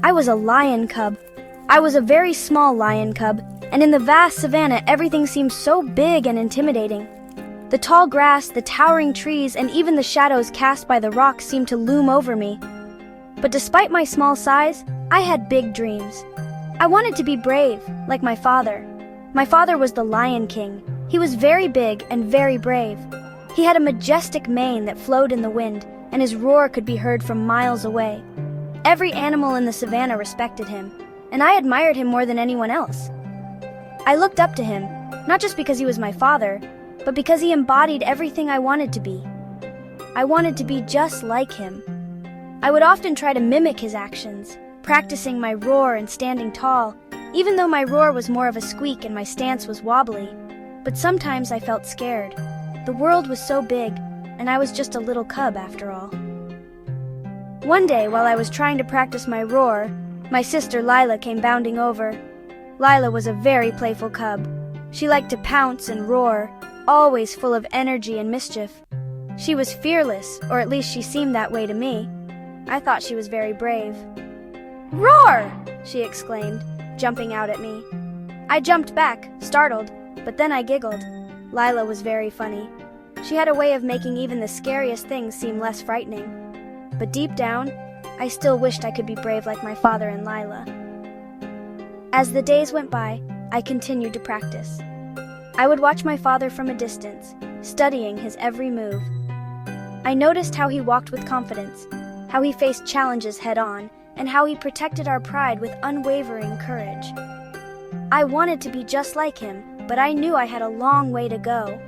I was a lion cub. I was a very small lion cub, and in the vast savannah everything seemed so big and intimidating. The tall grass, the towering trees, and even the shadows cast by the rocks seemed to loom over me. But despite my small size, I had big dreams. I wanted to be brave, like my father. My father was the Lion King. He was very big and very brave. He had a majestic mane that flowed in the wind, and his roar could be heard from miles away. Every animal in the savannah respected him, and I admired him more than anyone else. I looked up to him, not just because he was my father, but because he embodied everything I wanted to be. I wanted to be just like him. I would often try to mimic his actions, practicing my roar and standing tall, even though my roar was more of a squeak and my stance was wobbly. But sometimes I felt scared. The world was so big, and I was just a little cub after all. One day, while I was trying to practice my roar, my sister Lila came bounding over. Lila was a very playful cub. She liked to pounce and roar, always full of energy and mischief. She was fearless, or at least she seemed that way to me. I thought she was very brave. "Roar!" she exclaimed, jumping out at me. I jumped back, startled, but then I giggled. Lila was very funny. She had a way of making even the scariest things seem less frightening. But deep down, I still wished I could be brave like my father and Lila. As the days went by, I continued to practice. I would watch my father from a distance, studying his every move. I noticed how he walked with confidence, how he faced challenges head-on, and how he protected our pride with unwavering courage. I wanted to be just like him, but I knew I had a long way to go.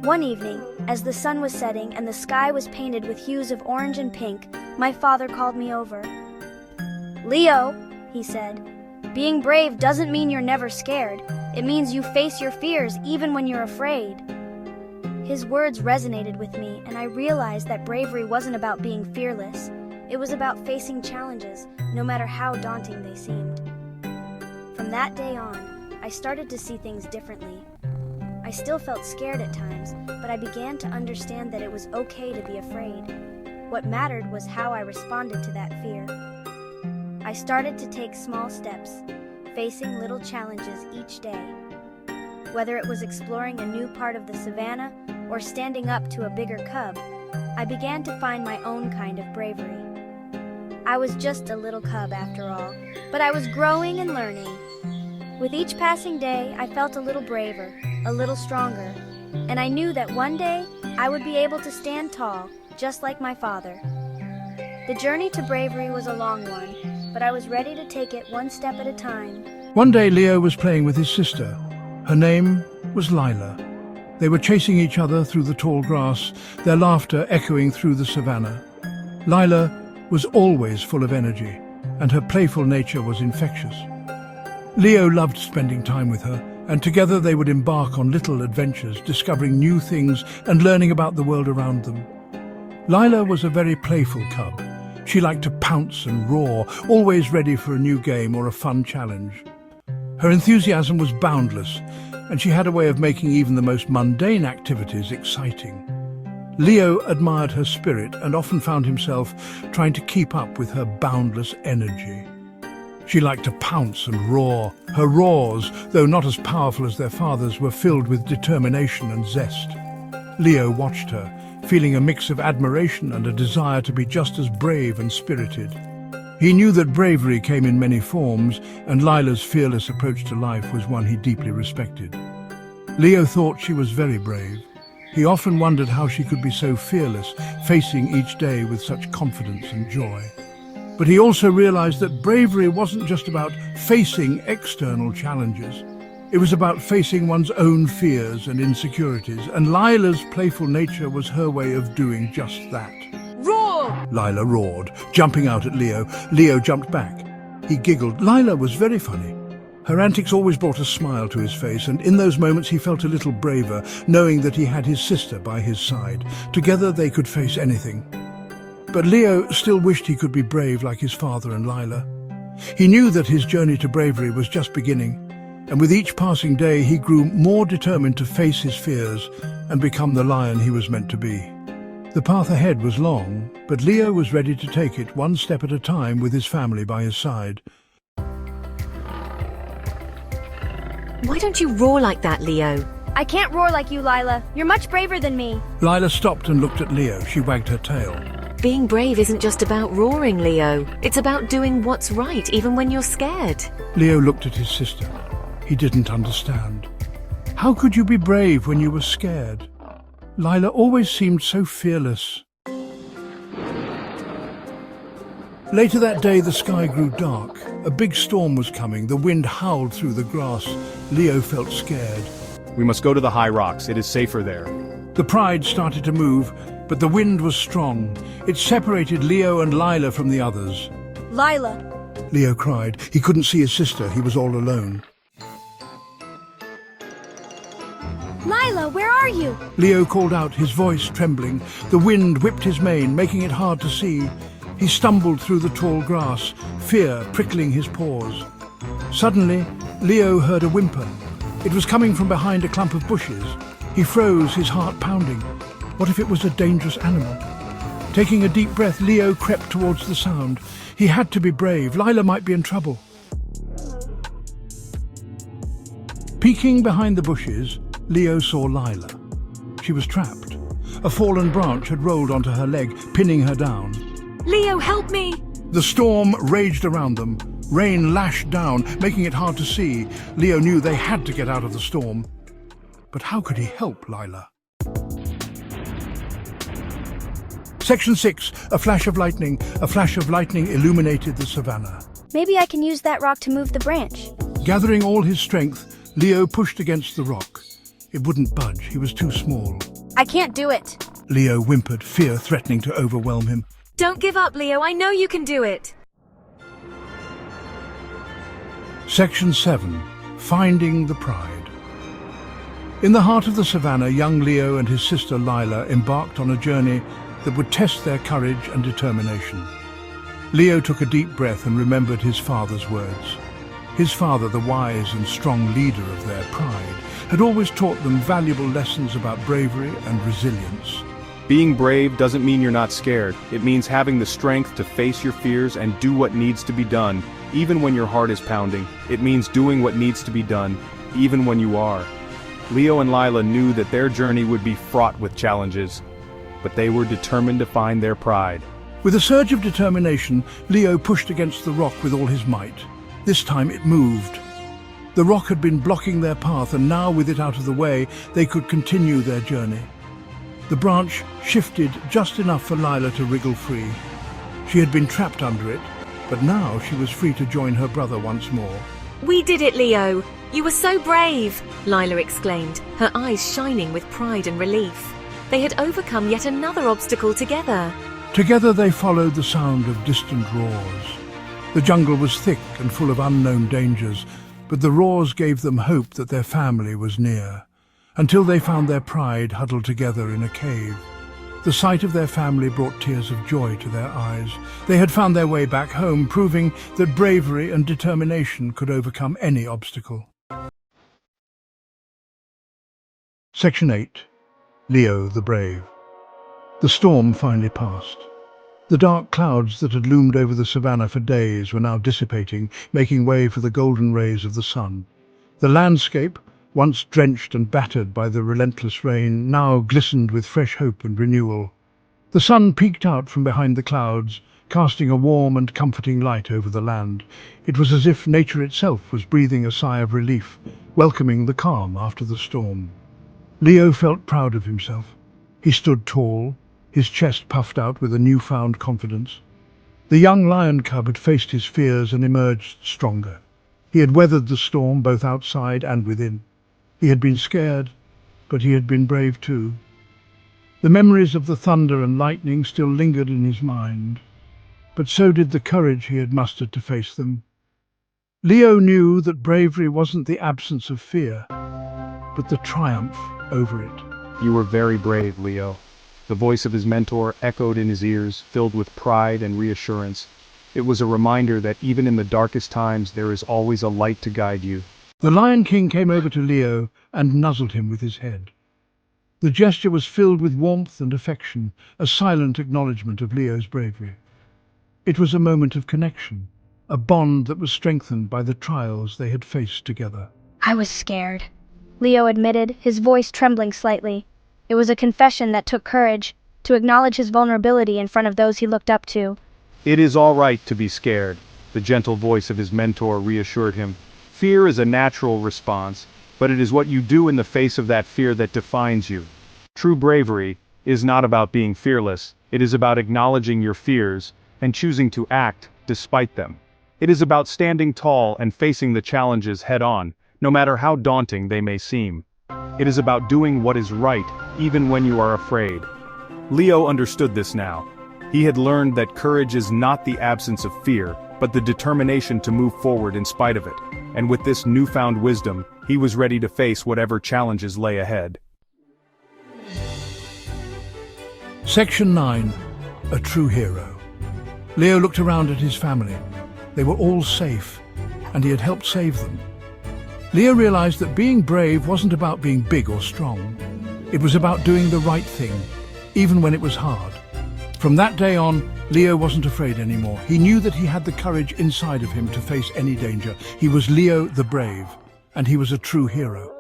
One evening, as the sun was setting and the sky was painted with hues of orange and pink, my father called me over. "Leo," he said, "being brave doesn't mean you're never scared. It means you face your fears even when you're afraid." His words resonated with me, and I realized that bravery wasn't about being fearless. It was about facing challenges, no matter how daunting they seemed. From that day on, I started to see things differently. I still felt scared at times, but I began to understand that it was okay to be afraid. What mattered was how I responded to that fear. I started to take small steps, facing little challenges each day. Whether it was exploring a new part of the savannah or standing up to a bigger cub, I began to find my own kind of bravery. I was just a little cub after all, but I was growing and learning. With each passing day, I felt a little braver, a little stronger, and I knew that one day I would be able to stand tall, just like my father. The journey to bravery was a long one, but I was ready to take it one step at a time. One day Leo was playing with his sister. Her name was Lila. They were chasing each other through the tall grass, their laughter echoing through the savannah. Lila was always full of energy, and her playful nature was infectious. Leo loved spending time with her, and together they would embark on little adventures, discovering new things and learning about the world around them. Lila was a very playful cub. She liked to pounce and roar, always ready for a new game or a fun challenge. Her enthusiasm was boundless, and she had a way of making even the most mundane activities exciting. Leo admired her spirit and often found himself trying to keep up with her boundless energy. She liked to pounce and roar. Her roars, though not as powerful as their father's, were filled with determination and zest. Leo watched her, feeling a mix of admiration and a desire to be just as brave and spirited. He knew that bravery came in many forms, and Lila's fearless approach to life was one he deeply respected. Leo thought she was very brave. He often wondered how she could be so fearless, facing each day with such confidence and joy. But he also realized that bravery wasn't just about facing external challenges. It was about facing one's own fears and insecurities, and Lila's playful nature was her way of doing just that. "Roar!" Lila roared, jumping out at Leo. Leo jumped back. He giggled. Lila was very funny. Her antics always brought a smile to his face, and in those moments he felt a little braver, knowing that he had his sister by his side. Together they could face anything. But Leo still wished he could be brave like his father and Lila. He knew that his journey to bravery was just beginning, and with each passing day he grew more determined to face his fears and become the lion he was meant to be. The path ahead was long, but Leo was ready to take it one step at a time with his family by his side. Why don't you roar like that, Leo? I can't roar like you, Lila. You're much braver than me. Lila stopped and looked at Leo. She wagged her tail. Being brave isn't just about roaring, Leo. It's about doing what's right, even when you're scared. Leo looked at his sister. He didn't understand. How could you be brave when you were scared? Lila always seemed so fearless. Later that day, the sky grew dark. A big storm was coming. The wind howled through the grass. Leo felt scared. We must go to the high rocks. It is safer there. The Pride started to move, but the wind was strong. It separated Leo and Lila from the others. Lila. Leo cried. He couldn't see his sister. He was all alone. Lila, where are you? Leo called out, his voice trembling. The wind whipped his mane, making it hard to see. He stumbled through the tall grass, fear prickling his paws. Suddenly, Leo heard a whimper. It was coming from behind a clump of bushes. He froze, his heart pounding. What if it was a dangerous animal? Taking a deep breath, Leo crept towards the sound. He had to be brave. Lila might be in trouble. Peeking behind the bushes, Leo saw Lila. She was trapped. A fallen branch had rolled onto her leg, pinning her down. Leo, help me! The storm raged around them. Rain lashed down, making it hard to see. Leo knew they had to get out of the storm. But how could he help Lila? Section 6. A flash of lightning. A flash of lightning illuminated the savannah. Maybe I can use that rock to move the branch. Gathering all his strength, Leo pushed against the rock. It wouldn't budge. He was too small. I can't do it. Leo whimpered, fear threatening to overwhelm him. Don't give up, Leo. I know you can do it. Section 7. Finding the Pride. In the heart of the savannah, young Leo and his sister Lila embarked on a journey that would test their courage and determination. Leo took a deep breath and remembered his father's words. His father, the wise and strong leader of their pride, had always taught them valuable lessons about bravery and resilience. Being brave doesn't mean you're not scared. It means having the strength to face your fears and do what needs to be done, even when your heart is pounding. It means doing what needs to be done, even when you are. Leo and Lila knew that their journey would be fraught with challenges, but they were determined to find their pride. With a surge of determination, Leo pushed against the rock with all his might. This time it moved. The rock had been blocking their path, and now with it out of the way, they could continue their journey. The branch shifted just enough for Lila to wriggle free. She had been trapped under it, but now she was free to join her brother once more. We did it, Leo. You were so brave, Lila exclaimed, her eyes shining with pride and relief. They had overcome yet another obstacle together. Together they followed the sound of distant roars. The jungle was thick and full of unknown dangers, but the roars gave them hope that their family was near, until they found their pride huddled together in a cave. The sight of their family brought tears of joy to their eyes. They had found their way back home, proving that bravery and determination could overcome any obstacle. Section 8. Leo the Brave. The storm finally passed. The dark clouds that had loomed over the savannah for days were now dissipating, making way for the golden rays of the sun. The landscape, once drenched and battered by the relentless rain, now glistened with fresh hope and renewal. The sun peeked out from behind the clouds, casting a warm and comforting light over the land. It was as if nature itself was breathing a sigh of relief, welcoming the calm after the storm. Leo felt proud of himself. He stood tall, his chest puffed out with a newfound confidence. The young lion cub had faced his fears and emerged stronger. He had weathered the storm both outside and within. He had been scared, but he had been brave too. The memories of the thunder and lightning still lingered in his mind, but so did the courage he had mustered to face them. Leo knew that bravery wasn't the absence of fear, but the triumph over it. You were very brave, Leo. The voice of his mentor echoed in his ears, filled with pride and reassurance. It was a reminder that even in the darkest times there is always a light to guide you. The Lion King came over to Leo and nuzzled him with his head. The gesture was filled with warmth and affection, a silent acknowledgement of Leo's bravery. It was a moment of connection, a bond that was strengthened by the trials they had faced together. I was scared, Leo admitted, his voice trembling slightly. It was a confession that took courage, to acknowledge his vulnerability in front of those he looked up to. It is all right to be scared, the gentle voice of his mentor reassured him. Fear is a natural response, but it is what you do in the face of that fear that defines you. True bravery is not about being fearless, it is about acknowledging your fears and choosing to act despite them. It is about standing tall and facing the challenges head-on, no matter how daunting they may seem. It is about doing what is right, even when you are afraid. Leo understood this now. He had learned that courage is not the absence of fear, but the determination to move forward in spite of it. And with this newfound wisdom, he was ready to face whatever challenges lay ahead. Section 9. A True Hero. Leo looked around at his family. They were all safe, and he had helped save them. Leo realized that being brave wasn't about being big or strong. It was about doing the right thing, even when it was hard. From that day on, Leo wasn't afraid anymore. He knew that he had the courage inside of him to face any danger. He was Leo the Brave, and he was a true hero.